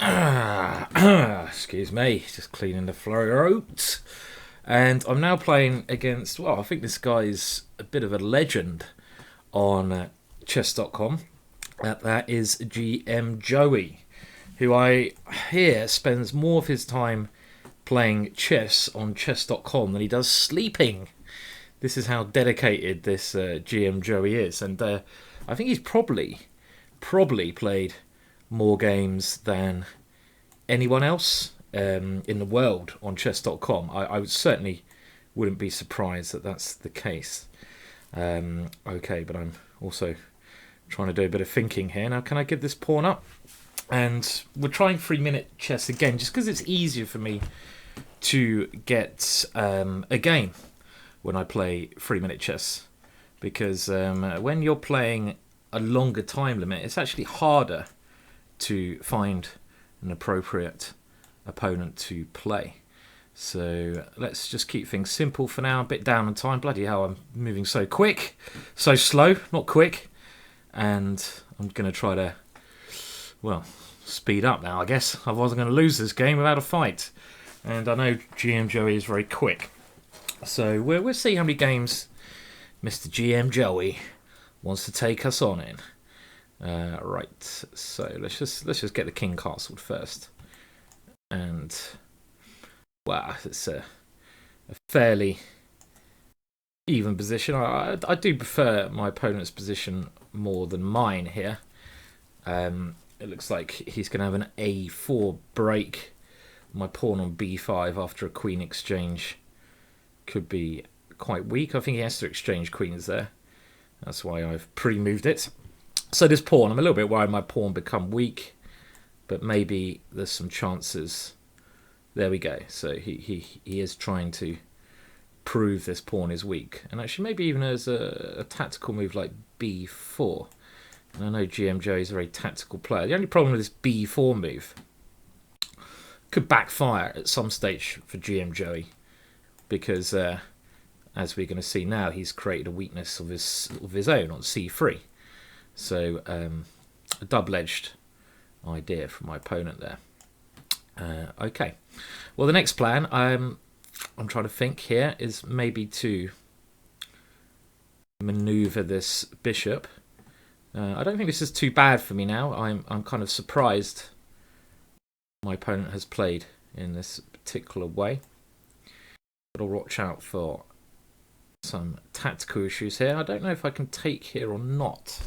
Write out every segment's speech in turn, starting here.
Excuse me, just cleaning the throat. And I'm now playing against, well, I think this guy's a bit of a legend on chess.com. That is GMJoey, who I hear spends more of his time playing chess on chess.com than he does sleeping. This is how dedicated this GMJoey is. And I think he's probably played more games than anyone else in the world on chess.com. I certainly wouldn't be surprised that that's the case. Okay, but I'm also trying to do a bit of thinking here. Now, can I give this pawn up? And we're trying 3-minute chess again, just because it's easier for me to get a game when I play 3-minute chess. Because when you're playing a longer time limit, it's actually harder to find an appropriate opponent to play. So let's just keep things simple for now. A bit down on time. Bloody hell, I'm moving so quick. So slow, not quick. And I'm going to try to, well, speed up now, I guess. Otherwise I'm going to lose this game without a fight. And I know GMJoey is very quick. So we'll see how many games Mr. GMJoey wants to take us on in. Right, so let's just get the king castled first. And wow, it's a fairly even position. I do prefer my opponent's position more than mine here. It looks like he's going to have an A4 break. My pawn on B5 after a queen exchange could be quite weak. I think he has to exchange queens there. That's why I've pre-moved it. So this pawn, I'm a little bit worried my pawn become weak, but maybe there's some chances. There we go. So he is trying to prove this pawn is weak. And actually maybe even as a tactical move like B4. And I know GMJoey is a very tactical player. The only problem with this B4 move could backfire at some stage for GMJoey, because as we're going to see now, he's created a weakness of his own on C3. So a double-edged idea from my opponent there. Okay. Well, the next plan I'm trying to think here is maybe to maneuver this bishop. I don't think this is too bad for me now. I'm kind of surprised my opponent has played in this particular way. But I'll watch out for some tactical issues here. I don't know if I can take here or not.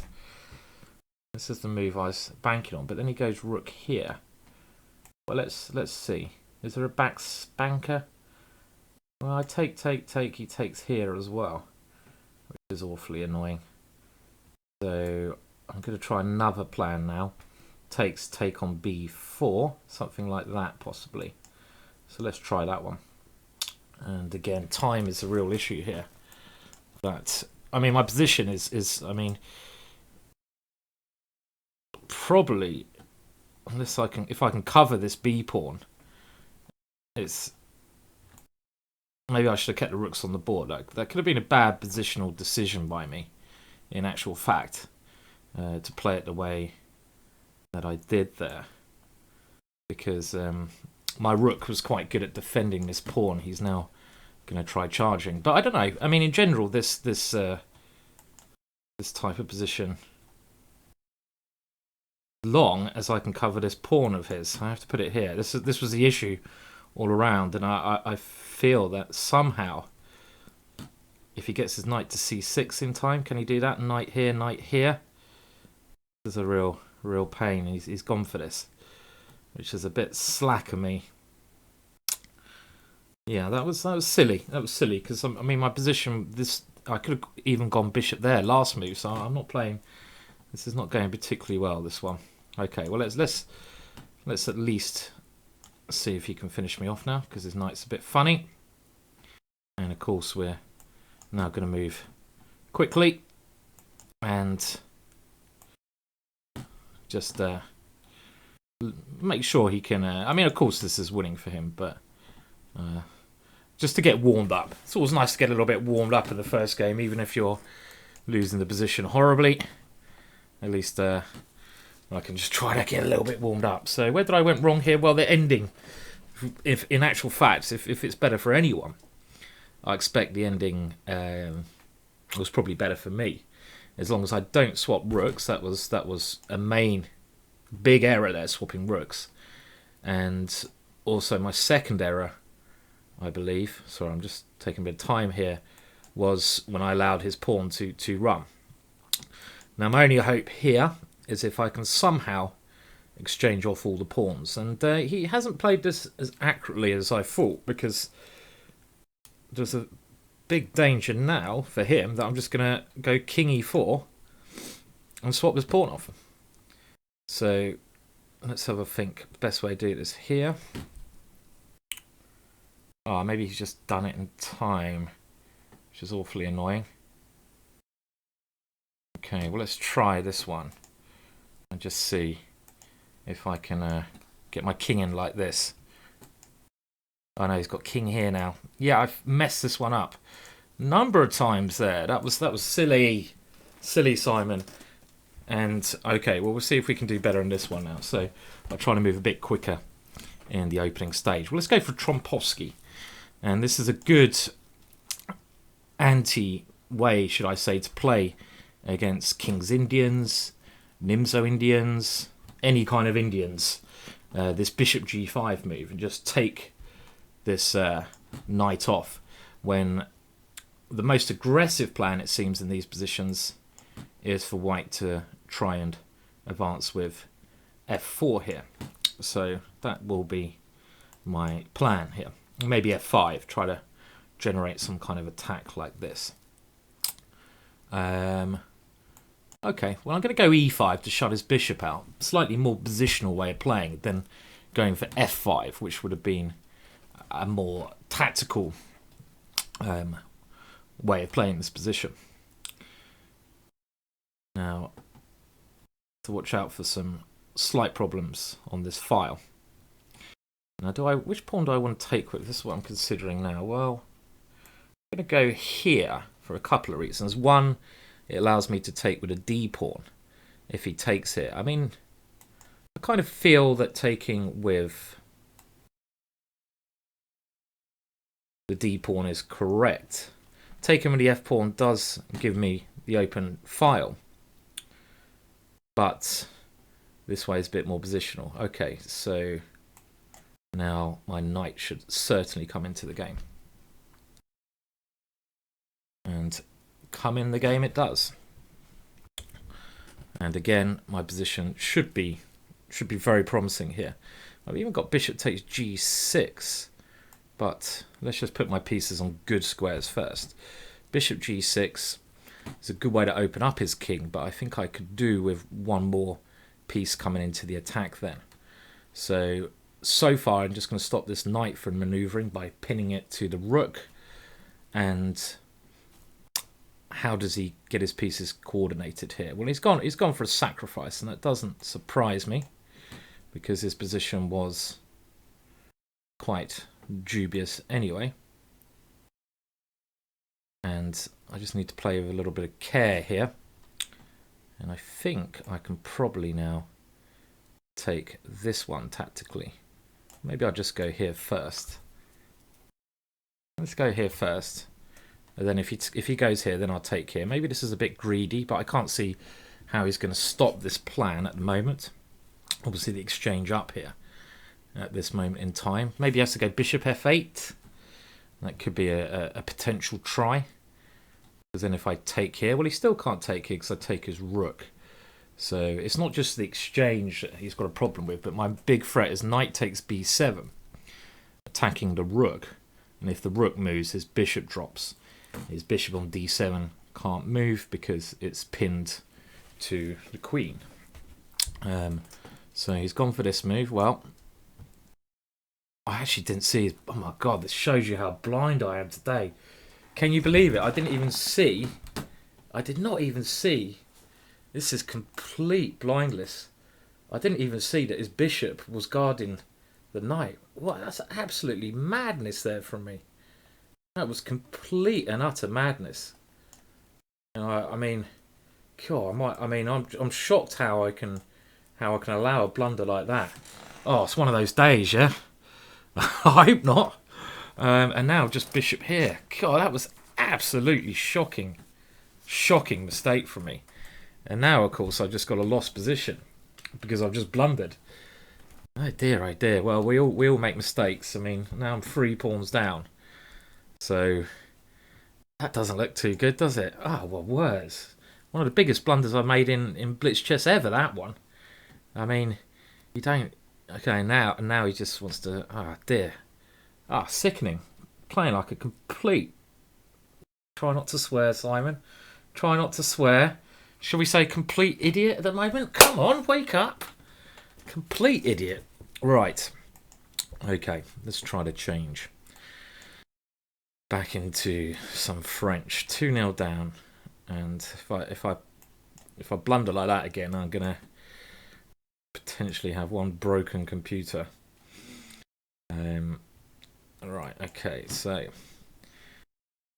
This is the move I was banking on, but then he goes rook here. Well, let's see. Is there a back spanker? Well, I take. He takes here as well, which is awfully annoying. So I'm going to try another plan now. Take on B4, something like that possibly. So let's try that one. And again, time is a real issue here. But I mean, my position is I mean, probably, unless if I can cover this B pawn, it's maybe I should have kept the rooks on the board. That could have been a bad positional decision by me, in actual fact, to play it the way that I did there, because my rook was quite good at defending this pawn. He's now going to try charging, but I don't know. I mean, in general, this type of position, long as I can cover this pawn of his. I have to put it here. This was the issue all around, and I feel that somehow, if he gets his knight to c6 in time, can he do that? Knight here, knight here. This is a real pain. He's gone for this, which is a bit slack of me. Yeah, that was silly. That was silly because I mean my position. I could have even gone bishop there last move, so I'm not playing. This is not going particularly well, this one. Okay, well let's at least see if he can finish me off now, because his knight's a bit funny. And of course we're now going to move quickly and just make sure he can. I mean, of course this is winning for him, but just to get warmed up. It's always nice to get a little bit warmed up in the first game, even if you're losing the position horribly. At least I can just try to get a little bit warmed up. So where did I went wrong here? Well, the ending, if in actual fact, if it's better for anyone, I expect the ending was probably better for me. As long as I don't swap rooks, that was a main big error there, swapping rooks. And also my second error, I believe, sorry, I'm just taking a bit of time here, was when I allowed his pawn to run. Now my only hope here is if I can somehow exchange off all the pawns. And he hasn't played this as accurately as I thought, because there's a big danger now for him that I'm just going to go king e4 and swap his pawn off. So let's have a think. The best way to do this here. Oh, maybe he's just done it in time, which is awfully annoying. Okay, well, let's try this one and just see if I can get my king in like this. Oh no, he's got king here now. Yeah, I've messed this one up number of times there. That was silly, Simon. And okay, well, we'll see if we can do better in this one now. So I'll try to move a bit quicker in the opening stage. Well, let's go for Trompowsky. And this is a good anti-way, should I say, to play against King's Indians, Nimzo Indians, any kind of Indians. This Bishop G5 move, and just take this knight off, when the most aggressive plan, it seems, in these positions is for white to try and advance with f4 here. So that will be my plan here. Maybe f5, try to generate some kind of attack like this. Okay, well, I'm going to go e5 to shut his bishop out. Slightly more positional way of playing than going for f5, which would have been a more tactical way of playing this position. Now, to watch out for some slight problems on this file. Now, which pawn do I want to take with? This is what I'm considering now. Well, I'm going to go here for a couple of reasons. One, it allows me to take with a d pawn if he takes it. I mean, I kind of feel that taking with the d pawn is correct. Taking with the f pawn does give me the open file, but this way is a bit more positional. Okay, so now my knight should certainly come into the game, and come in the game it does. And again, my position should be very promising here. I've even got bishop takes g6, but let's just put my pieces on good squares first. Bishop g6 is a good way to open up his king, but I think I could do with one more piece coming into the attack then. So far I'm just going to stop this knight from maneuvering by pinning it to the rook. And how does he get his pieces coordinated here? Well, he's gone for a sacrifice, and that doesn't surprise me, because his position was quite dubious anyway. And I just need to play with a little bit of care here. And I think I can probably now take this one tactically. Maybe I'll just go here first. Let's go here first. And then if he goes here, then I'll take here. Maybe this is a bit greedy, but I can't see how he's going to stop this plan at the moment. Obviously the exchange up here at this moment in time. Maybe he has to go bishop f8. That could be a potential try. Because then if I take here, well, he still can't take here because I take his rook. So it's not just the exchange that he's got a problem with, but my big threat is knight takes b7, attacking the rook. And if the rook moves, his bishop drops. His bishop on d7 can't move because it's pinned to the queen. So he's gone for this move. Well, I actually didn't see his... Oh my god, this shows you how blind I am today. Can you believe it? I didn't even see... I did not even see... This is complete blindness. I didn't even see that his bishop was guarding the knight. What? That's absolutely madness there from me. That was complete and utter madness. I mean, God, I'm shocked how how I can allow a blunder like that. Oh, it's one of those days, yeah? I hope not. And now just bishop here. God, that was absolutely shocking. Shocking mistake from me. And now, of course, I've just got a lost position because I've just blundered. Oh dear, oh dear. Well, we all make mistakes. I mean, now I'm 3 pawns down. So that doesn't look too good, does it? Oh, well, worse. One of the biggest blunders I've made in Blitz chess ever, that one. I mean, you don't... Okay, now he just wants to... Ah, dear. Ah, sickening. Playing like a complete... Try not to swear, Simon. Try not to swear. Shall we say complete idiot at the moment? Come on, wake up. Complete idiot. Right. Okay, let's try to change. Back into some French. 2-0 down. And if I blunder like that again, I'm going to potentially have one broken computer. Right, okay, so...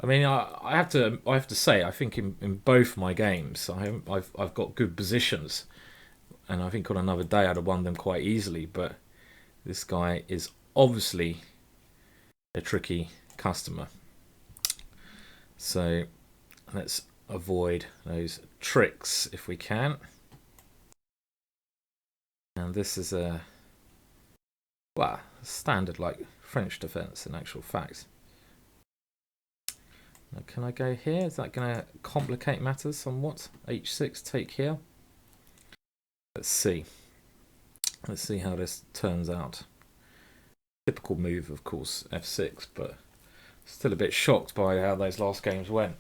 I mean, I have to say, I think in both my games, I've got good positions, and I think on another day I'd have won them quite easily. But this guy is obviously a tricky customer, so let's avoid those tricks if we can. And this is a standard like French defense in actual fact. Now, can I go here? Is that going to complicate matters somewhat? H6, take here. Let's see. Let's see how this turns out. Typical move, of course, F6, but still a bit shocked by how those last games went.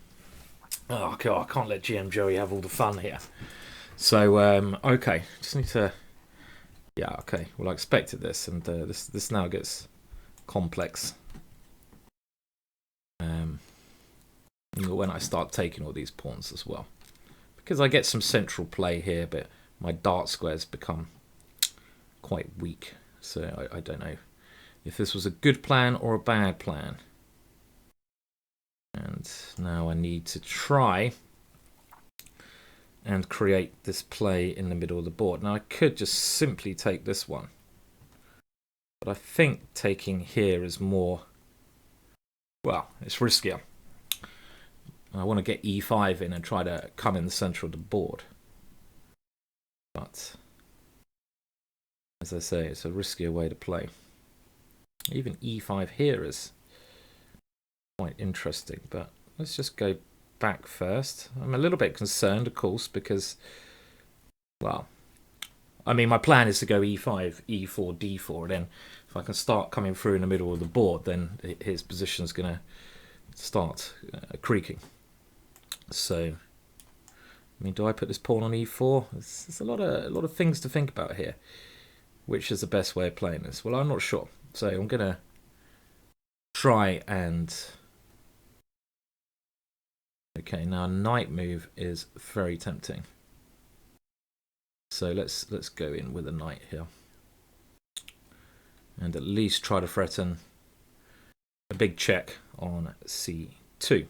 Oh, God, I can't let GMJoey have all the fun here. So, okay, just need to... Yeah, okay, well, I expected this, and this now gets complex. When I start taking all these pawns as well, because I get some central play here, but my dart squares become quite weak. So I don't know if this was a good plan or a bad plan. And now I need to try and create this play in the middle of the board. Now I could just simply take this one, but I think taking here is more, well, it's riskier. I want to get e5 in and try to come in the center of the board. But, as I say, it's a riskier way to play. Even e5 here is quite interesting, but let's just go back first. I'm a little bit concerned, of course, because, well, I mean, my plan is to go e5, e4, d4, and then if I can start coming through in the middle of the board, then his position's going to start creaking. So, I mean, do I put this pawn on e4? There's a lot of things to think about here. Which is the best way of playing this? Well, I'm not sure. So I'm gonna try and... Okay, now knight move is very tempting. So let's go in with a knight here, and at least try to threaten a big check on c2.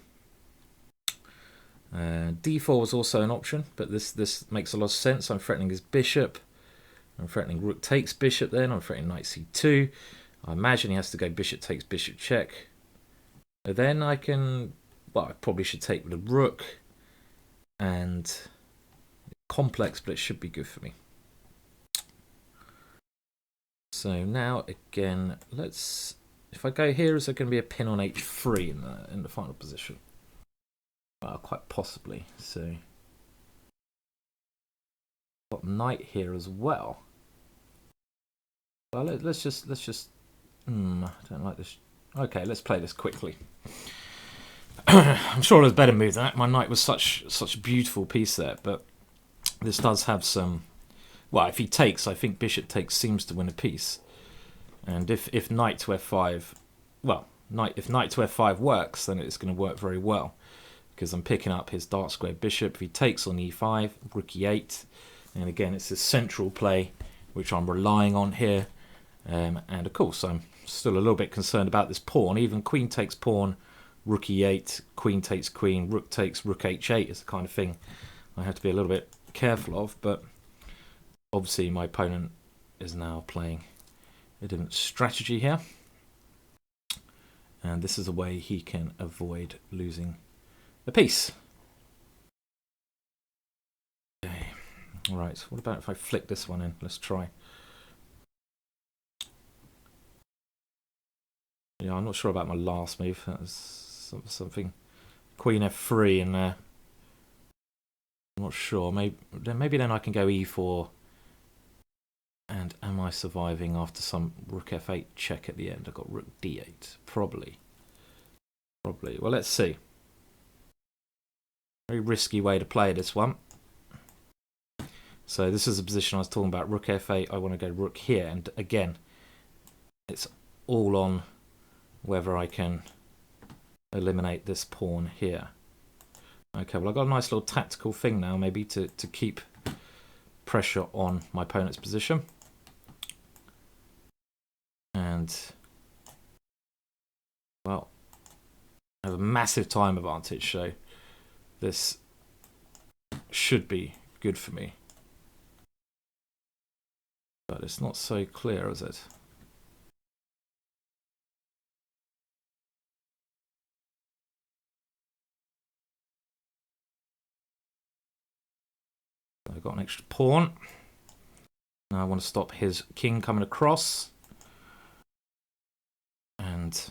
d4 was also an option, but this makes a lot of sense. I'm threatening his bishop. I'm threatening rook takes bishop then. I'm threatening knight c2. I imagine he has to go bishop takes bishop check. And then I can... Well, I probably should take with a rook. And... complex, but it should be good for me. So now, again, let's... If I go here, is there going to be a pin on h3 in the final position? Well, quite possibly. So... got knight here as well. Well, let's just I don't like this. Okay, let's play this quickly. I'm sure there's better moves than that. My knight was such a beautiful piece there, but this does have some... Well, if he takes, I think bishop takes seems to win a piece. And if knight to f5, well, if knight to f5 works, then it's going to work very well, because I'm picking up his dark square bishop. If he takes on e5, rook e8, and again, it's this central play which I'm relying on here. And of course, I'm still a little bit concerned about this pawn. Even queen takes pawn, rook e8, queen takes queen, rook takes rook h8 is the kind of thing I have to be a little bit careful of. But Obviously, my opponent is now playing a different strategy here. And this is a way he can avoid losing the piece. Okay. Alright, what about if I flick this one in? Let's try. Yeah, I'm not sure about my last move. That was something. Queen F3 in there. I'm not sure. Maybe then I can go E4. And am I surviving after some Rook F8 check at the end? I've got Rook D8. Probably. Well, let's see. Very risky way to play this one. So this is the position I was talking about. Rook F8. I want to go Rook here. And again, it's all on whether I can eliminate this pawn here. Okay, well, I've got a nice little tactical thing now, maybe, to keep pressure on my opponent's position. And, well, I have a massive time advantage, so this should be good for me. But it's not so clear, is it? I've got an extra pawn. Now I want to stop his king coming across. And,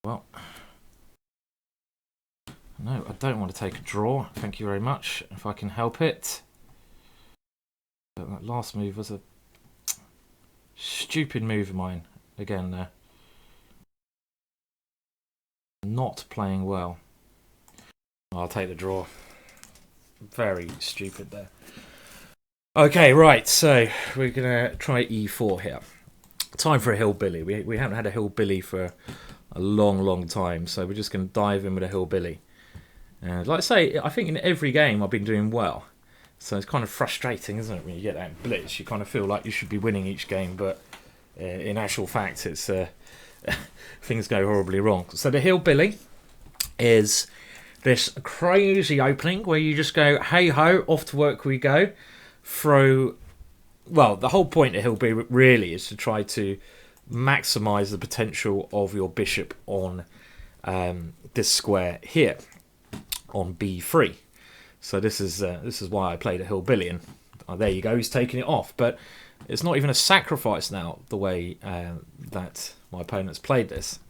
well, no, I don't want to take a draw. Thank you very much, if I can help it. But that last move was a stupid move of mine. Again, there. Not playing well. I'll take the draw. Very stupid there. Okay, right, so we're going to try E4 here. Time for a hillbilly. We haven't had a hillbilly for a long time, so we're just going to dive in with a hillbilly. And like I say, I think in every game I've been doing well. So it's kind of frustrating, isn't it, when you get that blitz? You kind of feel like you should be winning each game, but in actual fact, it's things go horribly wrong. So the hillbilly is this crazy opening where you just go, hey ho, off to work we go. Throw, well, the whole point of hillbilly really is to try to maximise the potential of your bishop on this square here on B3. So this is why I played a hillbilly, and there you go, he's taking it off. But it's not even a sacrifice now, the way that my opponent's played this,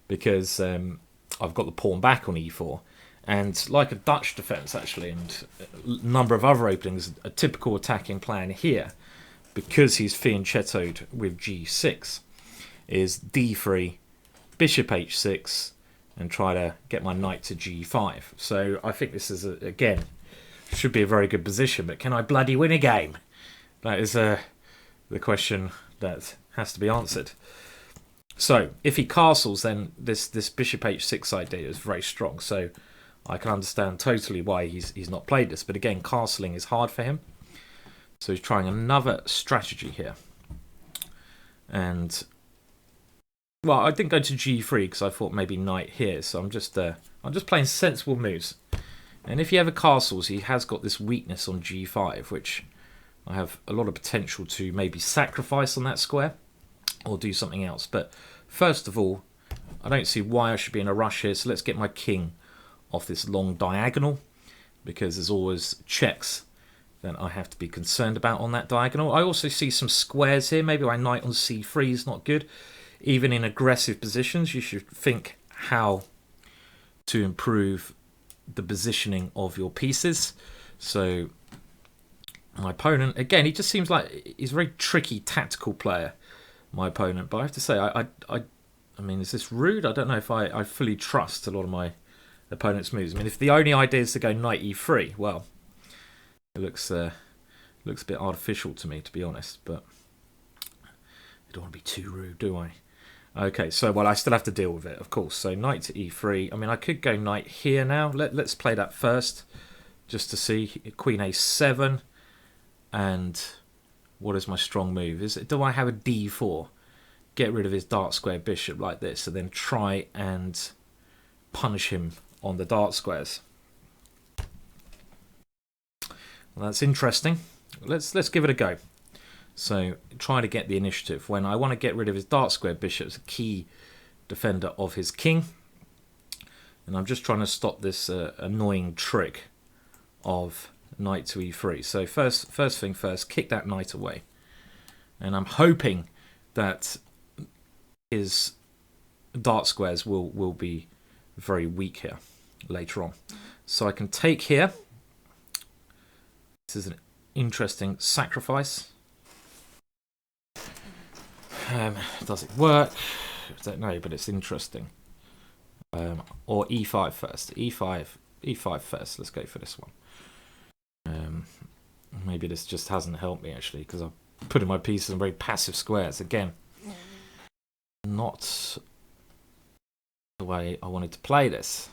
because I've got the pawn back on E4, and like a Dutch defence actually, and a number of other openings, a typical attacking plan here, because he's fianchettoed with G6, is D3, bishop H6, and try to get my knight to G5. So I think this is, again, should be a very good position, but can I bloody win a game? That is the question that has to be answered. So if he castles, then this bishop H6 idea is very strong. So I can understand totally why he's not played this. But again, castling is hard for him. So he's trying another strategy here. And, well, I didn't go to G3 because I thought maybe knight here. So I'm just playing sensible moves. And if he ever castles, he has got this weakness on G5, which I have a lot of potential to maybe sacrifice on that square or do something else. But first of all, I don't see why I should be in a rush here. So let's get my king off this long diagonal, because there's always checks that I have to be concerned about on that diagonal. I also see some squares here. Maybe my knight on C3 is not good. Even in aggressive positions, you should think how to improve the positioning of your pieces. So my opponent, again, he just seems like he's a very tricky tactical player, my opponent. But I have to say, I mean, is this rude? I don't know if I fully trust a lot of my opponent's moves. I mean, if the only idea is to go knight E3, well, it looks a bit artificial to me, to be honest. But I don't want to be too rude, do I? Okay, so, well, I still have to deal with it, of course. So knight to E3. I mean, I could go knight here now. Let's play that first, just to see. Queen A7. And what is my strong move? Do I have a D4? Get rid of his dark square bishop like this, and then try and punish him on the dark squares. Well, that's interesting. Let's give it a go. So try to get the initiative when I want to get rid of his dark square bishop as a key defender of his king. And I'm just trying to stop this annoying trick of knight to e3. So first thing first, kick that knight away. And I'm hoping that his dark squares will be very weak here later on. So I can take here. This is an interesting sacrifice. Does it work? I don't know, but it's interesting. Or e5 first. E5 first. Let's go for this one. Maybe this just hasn't helped me actually, because I'm putting my pieces in very passive squares again. Not the way I wanted to play this.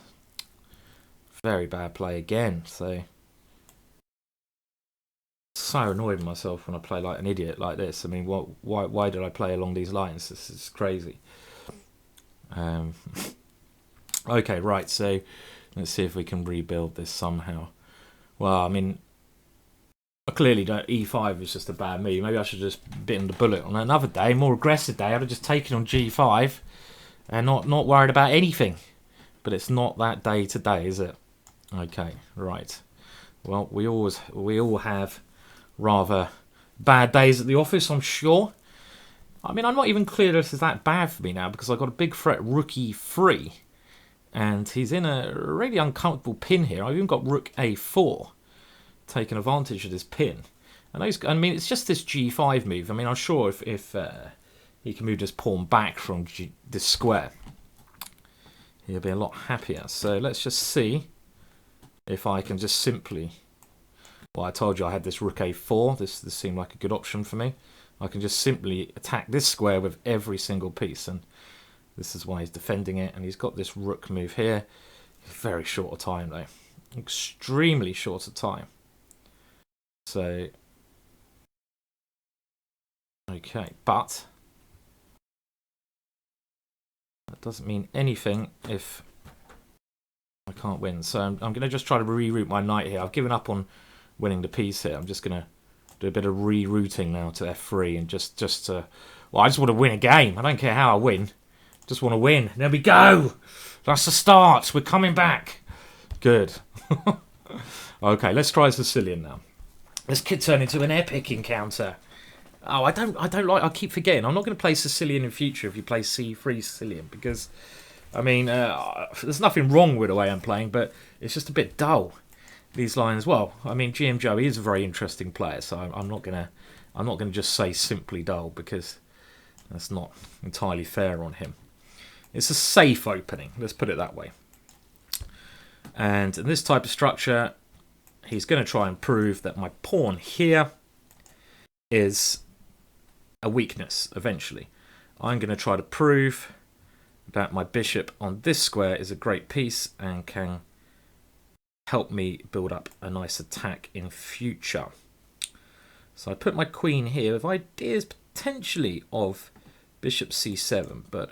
Very bad play again. So annoyed with myself when I play like an idiot like this. I mean, why did I play along these lines? This is crazy. Okay, right. So let's see if we can rebuild this somehow. Well, I mean, I clearly don't. E5 is just a bad move. Maybe I should have just bitten the bullet on another day, more aggressive day. I'd have just taken on G5 and not worried about anything. But it's not that day today, is it? Okay, right. Well, we all have rather bad days at the office, I'm sure. I mean, I'm not even clear this is that bad for me now, because I've got a big threat rook e3. And he's in a really uncomfortable pin here. I've even got rook a4, taking advantage of this pin. And I mean, it's just this g5 move. I mean, I'm sure if he can move this pawn back from this square, he'll be a lot happier. So let's just see if I can just simply... Well, I told you I had this rook a4. This seemed like a good option for me. I can just simply attack this square with every single piece, and this is why he's defending it. And he's got this rook move here. Very short of time, though. Extremely short of time. So, okay, but that doesn't mean anything if I can't win. So I'm going to just try to reroute my knight here. I've given up on winning the piece here. I'm just going to do a bit of rerouting now to f3 and just to... Well, I just want to win a game. I don't care how I win. Just want to win. There we go. That's the start. We're coming back. Good. Okay, let's try Sicilian now. This could turn into an epic encounter. Oh, I don't like... I keep forgetting. I'm not going to play Sicilian in future if you play c3 Sicilian, because, I mean, there's nothing wrong with the way I'm playing, but it's just a bit dull. These lines, well, I mean, GMJoey is a very interesting player, so I'm not gonna just say simply dull, because that's not entirely fair on him. It's a safe opening, let's put it that way. And in this type of structure, he's going to try and prove that my pawn here is a weakness eventually. I'm going to try to prove that my bishop on this square is a great piece and can help me build up a nice attack in future. So I put my queen here with ideas potentially of bishop c7, but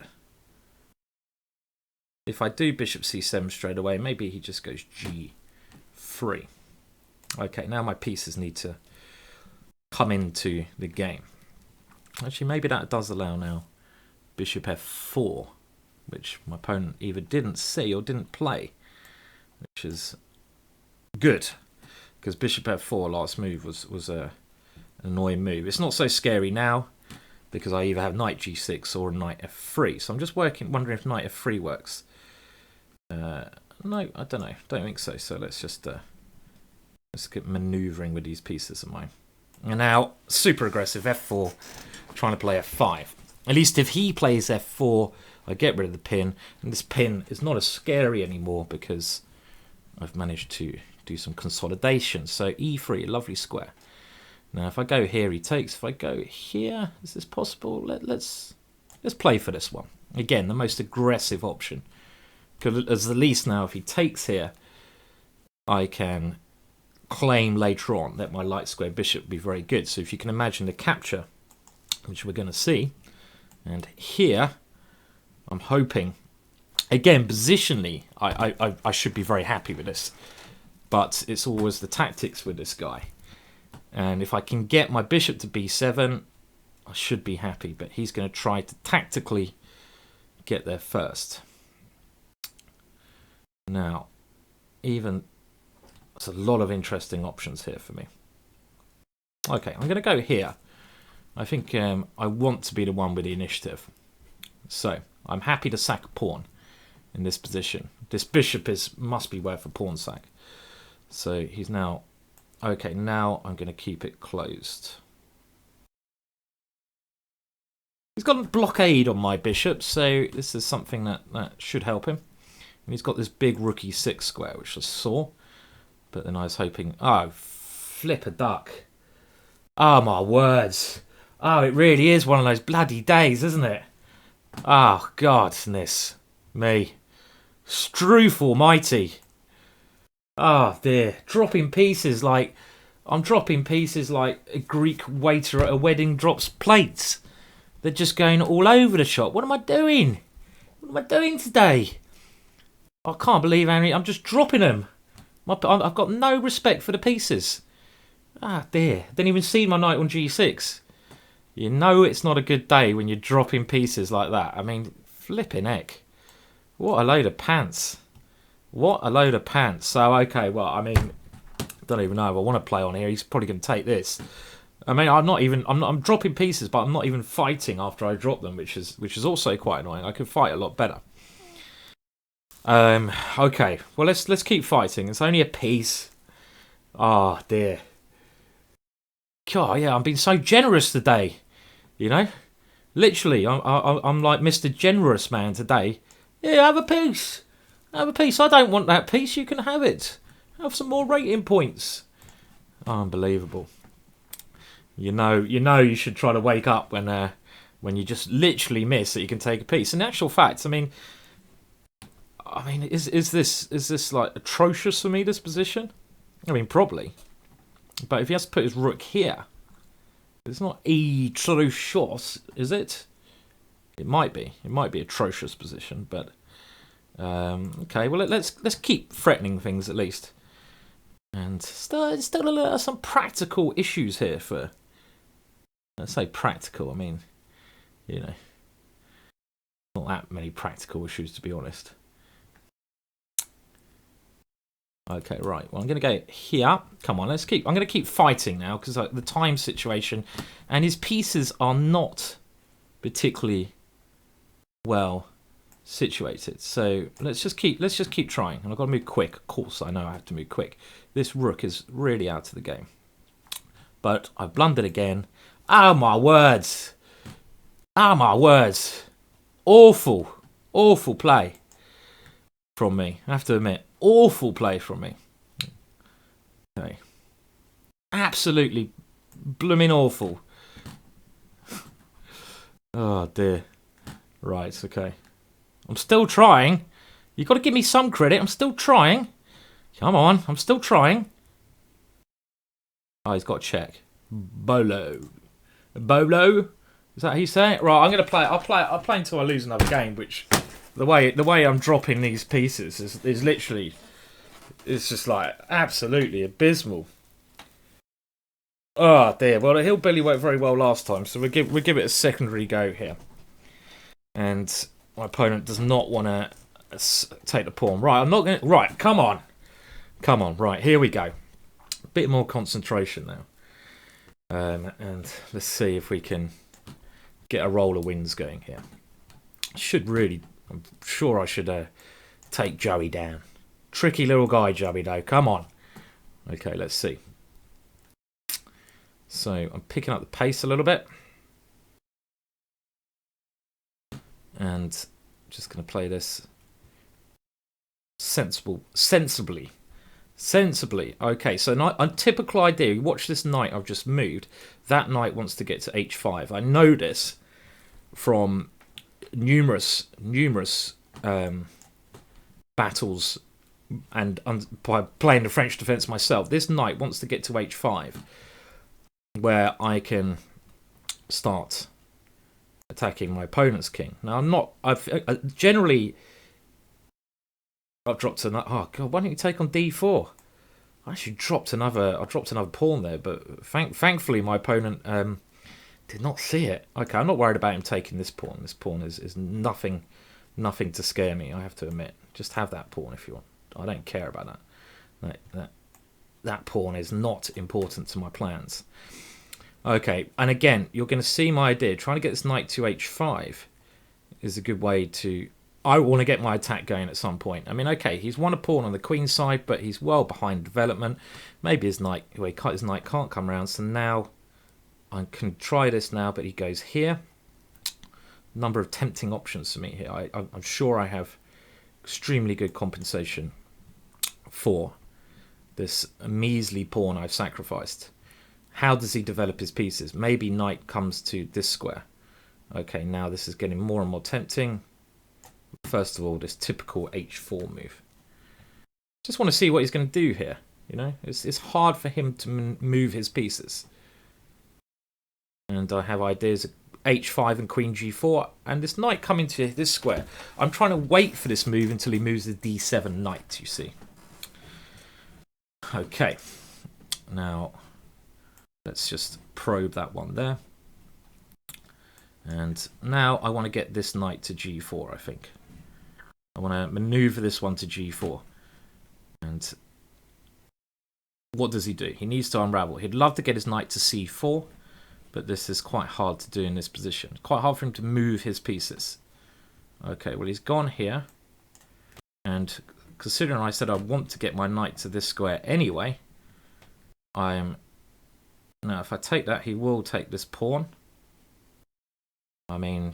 if I do bishop c7 straight away, maybe he just goes g3. Okay, now my pieces need to come into the game. Actually, maybe that does allow now bishop f4, which my opponent either didn't see or didn't play, which is good, because bishop f4 last move was an annoying move. It's not so scary now, because I either have knight g6 or knight f3. So I'm just wondering if knight f3 works. No, I don't know. Don't think so. So let's just let's get manoeuvring with these pieces of mine. And now super aggressive f4, trying to play f5. At least if he plays f4, I get rid of the pin, and this pin is not as scary anymore because I've managed to do some consolidation. So e3, a lovely square. Now if I go here, he takes. If I go here, is this possible? Let's play for this one. Again, the most aggressive option. Because at least now if he takes here, I can claim later on that my light square bishop would be very good. So if you can imagine the capture, which we're going to see, and here I'm hoping, again, positionally, I should be very happy with this. But it's always the tactics with this guy. And if I can get my bishop to b7, I should be happy. But he's going to try to tactically get there first. Now, there's a lot of interesting options here for me. Okay, I'm going to go here. I think I want to be the one with the initiative. So, I'm happy to sack a pawn in this position. This bishop must be worth a pawn sack. So, he's now... Okay, now I'm going to keep it closed. He's got a blockade on my bishop, so this is something that should help him. And he's got this big rook e6 square, which I saw. But then I was hoping... Oh, flip a duck. Oh, my words. Oh, it really is one of those bloody days, isn't it? Oh, goodness me. Struth almighty. Oh, dear. Dropping pieces like... I'm dropping pieces like a Greek waiter at a wedding drops plates. They're just going all over the shop. What am I doing? What am I doing today? I can't believe how many... I'm just dropping them. I've got no respect for the pieces. Ah, dear. Didn't even see my knight on g6. You know it's not a good day when you're dropping pieces like that. I mean, flipping heck. What a load of pants. What a load of pants. So, okay, well, I mean, don't even know if I want to play on here. He's probably going to take this. I mean, I'm dropping pieces, but I'm not even fighting after I drop them, which is also quite annoying. I could fight a lot better. Okay, well, let's keep fighting. It's only a piece. Oh, dear. God, yeah, I'm being so generous today. You know? Literally, I'm like Mr. Generous Man today. Yeah, have a piece. Have a piece. I don't want that piece. You can have it. Have some more rating points. Unbelievable. You know you should try to wake up when you just literally miss that you can take a piece. In actual fact, I mean, is this like atrocious for me, this position? I mean, probably. But if he has to put his rook here, it's not atrocious, is it? It might be. It might be atrocious position, but okay. Well, let's keep threatening things at least. And still some practical issues here for. Let's say practical. I mean, you know, not that many practical issues to be honest. Okay, right. Well, I'm going to go here. Come on, I'm going to keep fighting now because the time situation, and his pieces are not particularly well situated. So let's just keep trying. And I've got to move quick. Of course, I know I have to move quick. This rook is really out of the game. But I've blundered again. Oh my words! Oh my words! Awful play from me. I have to admit. Awful play from me. Okay. Absolutely blooming awful. Oh dear. Right, okay. I'm still trying. You've got to give me some credit. I'm still trying. Come on, I'm still trying. Oh, he's got a check. Bolo. Bolo? Is that how you say it? Right, I'm gonna play. I'll play until I lose another game, which the way I'm dropping these pieces is literally, it's just like absolutely abysmal. Oh dear. Well, the Hillbilly went very well last time, so we'll give it a secondary go here. And my opponent does not want to take the pawn. Right, I'm not going to... Right, come on. Right, here we go. A bit more concentration now. And let's see if we can get a roll of wins going here. I'm sure I should take Joey down. Tricky little guy, Joey, though. Come on. Okay, let's see. So I'm picking up the pace a little bit. And just going to play this sensibly. Okay, so a typical idea. You watch this knight I've just moved. That knight wants to get to h5. I know this from numerous battles and by playing the French defense myself. This knight wants to get to h5, where I can start attacking my opponent's king. Now I've dropped a knight. Oh god, why don't you take on d4? I actually dropped another pawn there, but thankfully my opponent did not see it. Okay, I'm not worried about him taking this pawn. This pawn is nothing to scare me, I have to admit. Just have that pawn if you want. I don't care about that. That pawn is not important to my plans. Okay, and again, you're going to see my idea. Trying to get this knight to h5 is a good way to... I want to get my attack going at some point. I mean, okay, he's won a pawn on the queen side, but he's well behind development. Maybe his knight can't come around, so now I can try this now, but he goes here. Number of tempting options for me here. I'm sure I have extremely good compensation for this measly pawn I've sacrificed. How does he develop his pieces? Maybe knight comes to this square. Okay, now this is getting more and more tempting. First of all, this typical h4 move. Just want to see what he's going to do here. You know, it's hard for him to move his pieces. And I have ideas of h5 and queen g4, and this knight coming to this square. I'm trying to wait for this move until he moves the d7 knight, you see. Okay, now let's just probe that one there. And now I want to get this knight to g4, I think. I want to maneuver this one to g4. And what does he do? He needs to unravel. He'd love to get his knight to c4, but this is quite hard to do in this position. Quite hard for him to move his pieces. Okay, well, he's gone here. And considering I said I want to get my knight to this square anyway, now if I take that, he will take this pawn. I mean,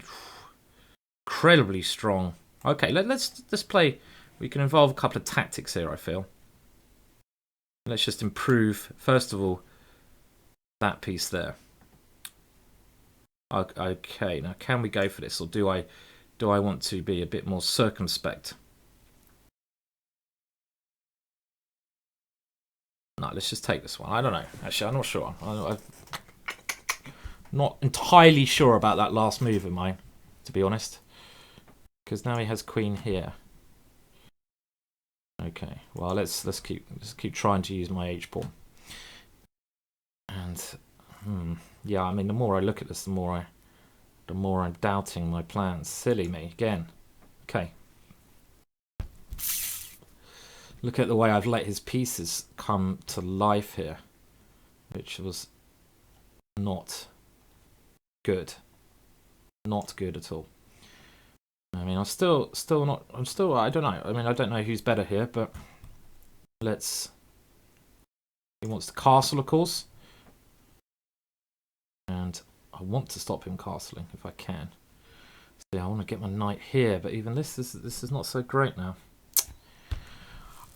incredibly strong. Okay, let's play. We can involve a couple of tactics here, I feel. Let's just improve, first of all, that piece there. Okay, now can we go for this, or do I want to be a bit more circumspect? No, let's just take this one. I don't know. Actually, I'm not sure. I'm not entirely sure about that last move of mine, to be honest. Because now he has queen here. Okay, well let's keep trying to use my h pawn. And yeah, I mean, the more I look at this, the more I'm doubting my plans. Silly me again. Okay. Look at the way I've let his pieces come to life here, which was not good. Not good at all. I mean, I don't know. I mean, I don't know who's better here, but he wants to castle, of course. And I want to stop him castling if I can. See, I want to get my knight here, but even this is not so great now.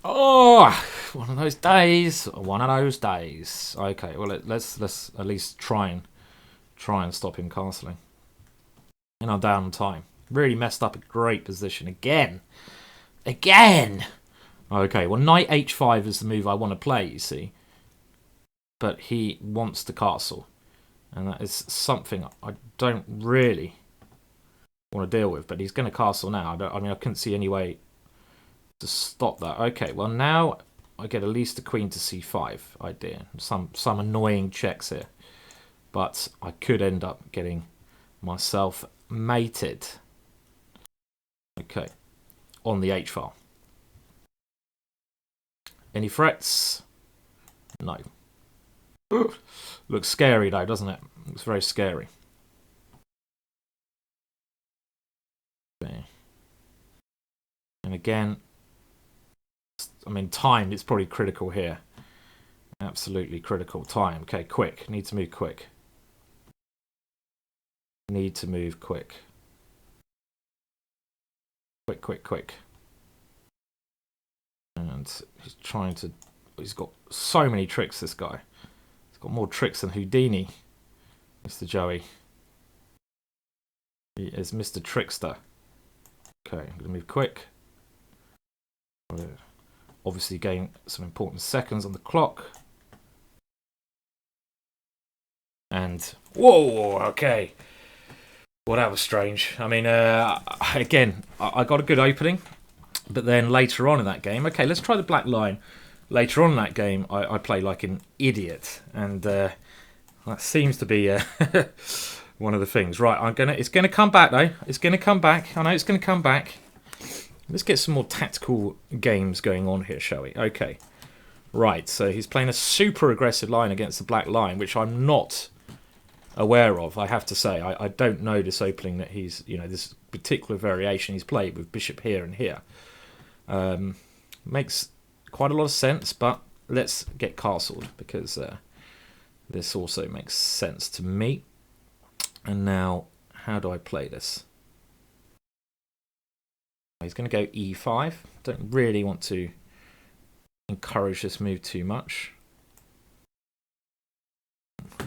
Oh, one of those days. One of those days. Okay, well, let's at least try and stop him castling. And I'm down on time. Really messed up a great position again. Okay, well, knight h5 is the move I want to play, you see. But he wants to castle. And that is something I don't really want to deal with. But he's going to castle now. I mean, I couldn't see any way to stop that. Okay, well, now I get at least a queen to c5 idea. Some annoying checks here. But I could end up getting myself mated. Okay, on the h file. Any threats? No. Looks scary though, doesn't it? Looks very scary. Okay. And again, I mean, time is probably critical here. Absolutely critical. Time. Okay, quick. Need to move quick. Need to move quick. Quick. And he's got so many tricks, this guy. He's got more tricks than Houdini, Mr. Joey. He is Mr. Trickster. Okay, I'm going to move quick. Obviously gain some important seconds on the clock. And, whoa, okay. Well, that was strange. I mean, again, I got a good opening, but then later on in that game, okay, let's try the black line. later on in that game, I played like an idiot, and that seems to be one of the things. Right, it's gonna come back though. It's gonna come back. I know it's gonna come back. Let's get some more tactical games going on here, shall we? Okay. Right, so he's playing a super aggressive line against the black line, which I'm not aware of, I have to say. I don't know this opening that he's, this particular variation he's played with bishop here and here. Makes quite a lot of sense, but let's get castled, because this also makes sense to me. And now, how do I play this? He's going to go e5. Don't really want to encourage this move too much.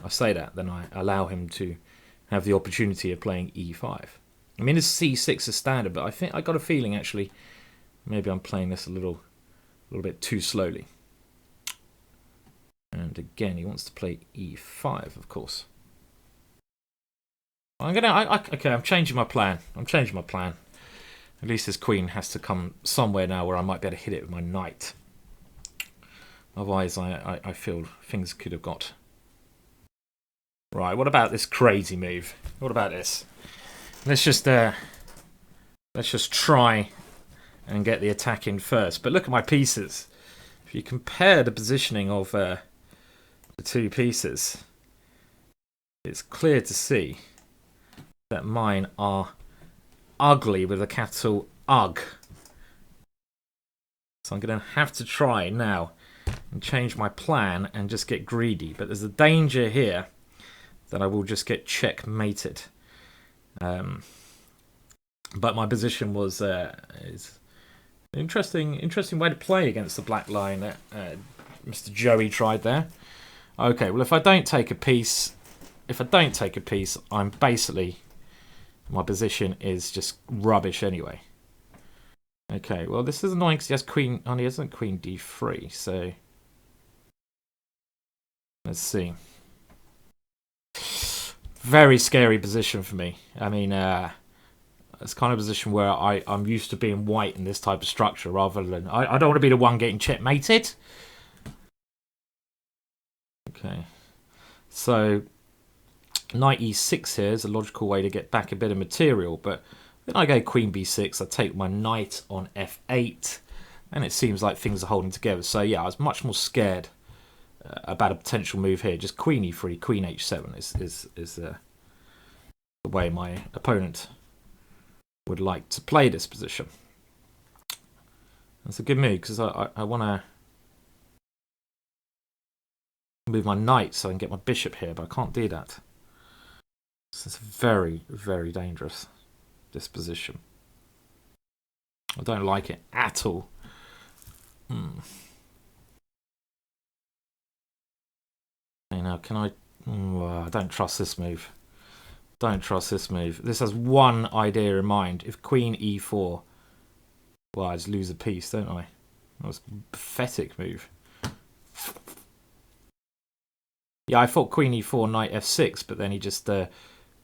I say that, then I allow him to have the opportunity of playing e5. I mean, it's c6 is standard, but I think I got a feeling actually maybe I'm playing this a little bit too slowly. And again, he wants to play e5, of course. I'm changing my plan. At least this queen has to come somewhere now where I might be able to hit it with my knight. Otherwise, I feel things could have got... Right, what about this crazy move? What about this? Let's just try and get the attack in first. But look at my pieces. If you compare the positioning of the two pieces, it's clear to see that mine are ugly with a capital UG. So I'm going to have to try now and change my plan and just get greedy. But there's a danger here that I will just get checkmated. But my position was is an interesting way to play against the black line that Mr. Joey tried there. Okay, well if I don't take a piece, I'm basically, my position is just rubbish anyway. Okay, well this is annoying because he has queen, he hasn't queen d3, so let's see. Very scary position for me. I mean, it's kind of a position where I'm used to being white in this type of structure rather than... I don't want to be the one getting checkmated. Okay. So, knight e6 here is a logical way to get back a bit of material, but then I go queen b6, I take my knight on f8, and it seems like things are holding together. So yeah, I was much more scared about a potential move here. Just queen e3, queen h7 is the way my opponent would like to play this position. That's a good move because I want to move my knight so I can get my bishop here, but I can't do that. This is very, very dangerous, this position. I don't like it at all. Now, can I... I don't trust this move. Don't trust this move. This has one idea in mind. If queen e4... Well, I just lose a piece, don't I? That was a pathetic move. Yeah, I thought queen e4, knight f6, but then he just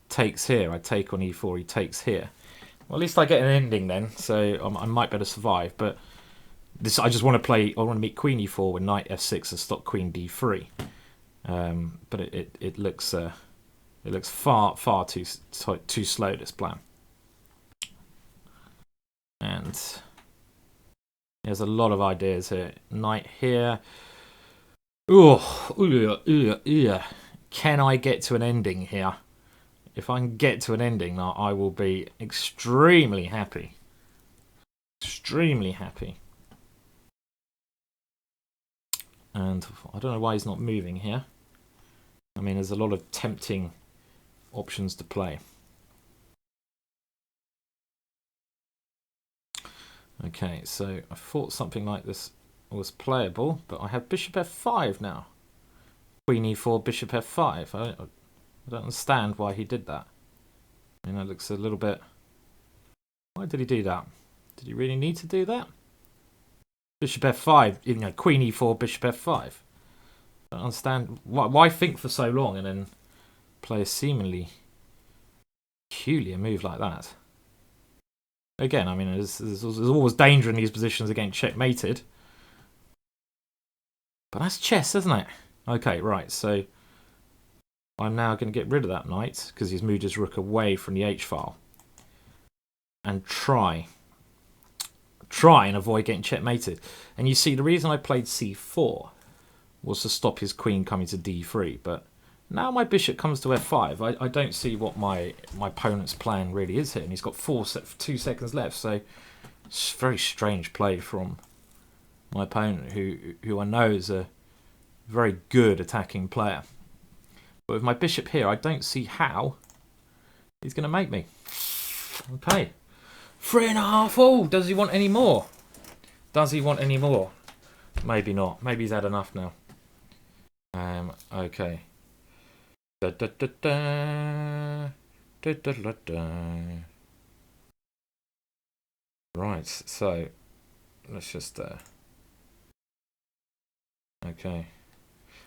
takes here. I take on e4, he takes here. Well, at least I get an ending then, so I might better survive. But this, I just want to play... I want to meet queen e4 with knight f6 and stop queen d3. But it looks far too slow, this plan. And there's a lot of ideas here. Knight here. Can I get to an ending here? If I can get to an ending, I will be extremely happy. Extremely happy. And I don't know why he's not moving here. I mean, there's a lot of tempting options to play. Okay, so I thought something like this was playable, but I have bishop f5 now. Queen e4, bishop f5. I don't understand why he did that. I mean, that looks a little bit... Why did he do that? Did he really need to do that? Bishop f5, queen e4, bishop f5. I don't understand why think for so long and then play a seemingly peculiar move like that. Again, I mean, there's always danger in these positions of getting checkmated. But that's chess, isn't it? Okay, right, so I'm now going to get rid of that knight because he's moved his rook away from the h-file. And try and avoid getting checkmated. And you see, the reason I played c4 was to stop his queen coming to d3. But now my bishop comes to f5. I don't see what my opponent's plan really is here. And he's got 2 seconds left. So it's a very strange play from my opponent, who I know is a very good attacking player. But with my bishop here, I don't see how he's going to make me. Okay. 3.5 all. Does he want any more? Does he want any more? Maybe not. Maybe he's had enough now. Okay. Da, da, da, da. Da, da, da, da. Right, so let's just okay.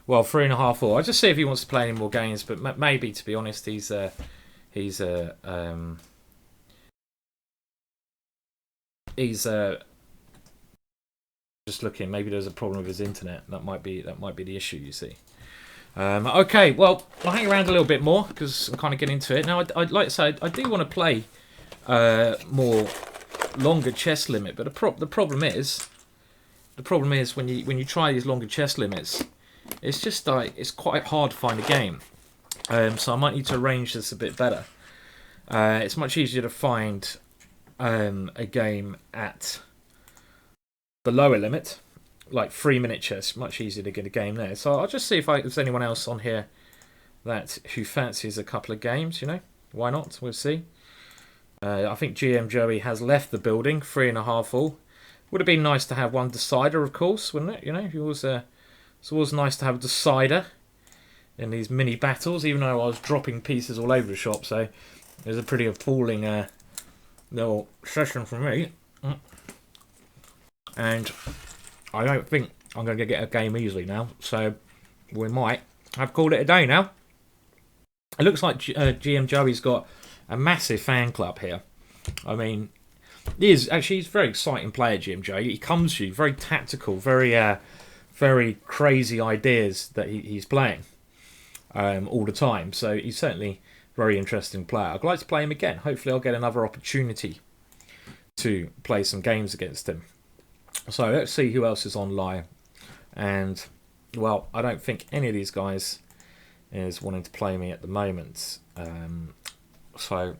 Well, 3.5 all. I'll just see if he wants to play any more games, but maybe, to be honest, he's just looking. Maybe there's a problem with his internet. That might be the issue, you see. Okay, well, I'll hang around a little bit more because I'm kind of getting into it now. I'd like to say I do want to play more longer chess limit, but the problem is when you try these longer chess limits, it's just like it's quite hard to find a game. So I might need to arrange this a bit better. It's much easier to find a game at the lower limit, like 3-minute chess. Much easier to get a game there. So I'll just see if there's anyone else on here who fancies a couple of games. You know, why not? We'll see. I think GMJoey has left the building. 3.5 all. Would have been nice to have one decider, of course, wouldn't it? You know, it's always nice to have a decider in these mini battles, even though I was dropping pieces all over the shop. So it was a pretty appalling little session for me. And I don't think I'm going to get a game easily now. So we might have called it a day now. It looks like GMJoey's got a massive fan club here. I mean, he's a very exciting player, GMJoey. He comes to you very tactical, very crazy ideas that he's playing all the time. So he's certainly a very interesting player. I'd like to play him again. Hopefully I'll get another opportunity to play some games against him. So let's see who else is online. And, well, I don't think any of these guys is wanting to play me at the moment. So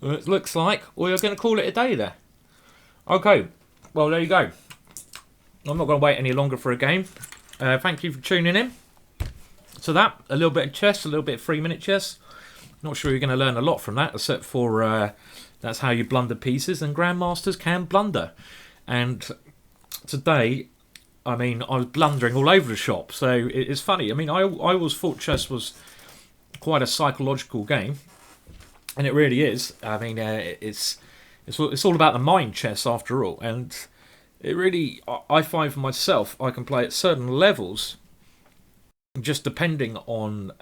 it looks like we're going to call it a day there. Okay, well, there you go. I'm not going to wait any longer for a game. Thank you for tuning in to that. A little bit of chess, a little bit of 3-minute chess. Not sure you're going to learn a lot from that, except for that's how you blunder pieces, and grandmasters can blunder. And today, I mean, I was blundering all over the shop. So it's funny. I mean, I always thought chess was quite a psychological game. And it really is. I mean, it's all about the mind, chess, after all. And it really, I find for myself, I can play at certain levels, just depending on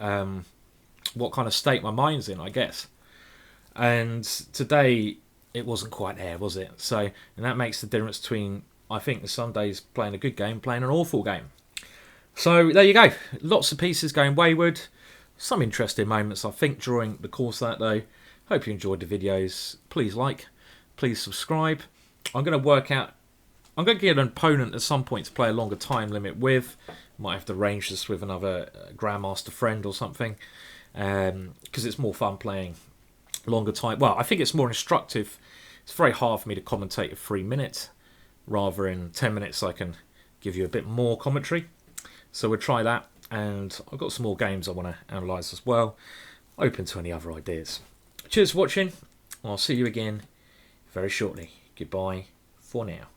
what kind of state my mind's in, I guess. And today, it wasn't quite there, was it? So, and that makes the difference between, I think, some days playing a good game, playing an awful game. So there you go. Lots of pieces going wayward. Some interesting moments, I think, during the course of that, though. Hope you enjoyed the videos. Please like, please subscribe. I'm going to get an opponent at some point to play a longer time limit with. Might have to arrange this with another Grandmaster friend or something, because it's more fun playing longer time. Well, I think it's more instructive. It's very hard for me to commentate at 3 minutes. Rather in 10 minutes I can give you a bit more commentary. So we'll try that. And I've got some more games I want to analyse as well. Open to any other ideas. Cheers for watching. I'll see you again very shortly. Goodbye for now.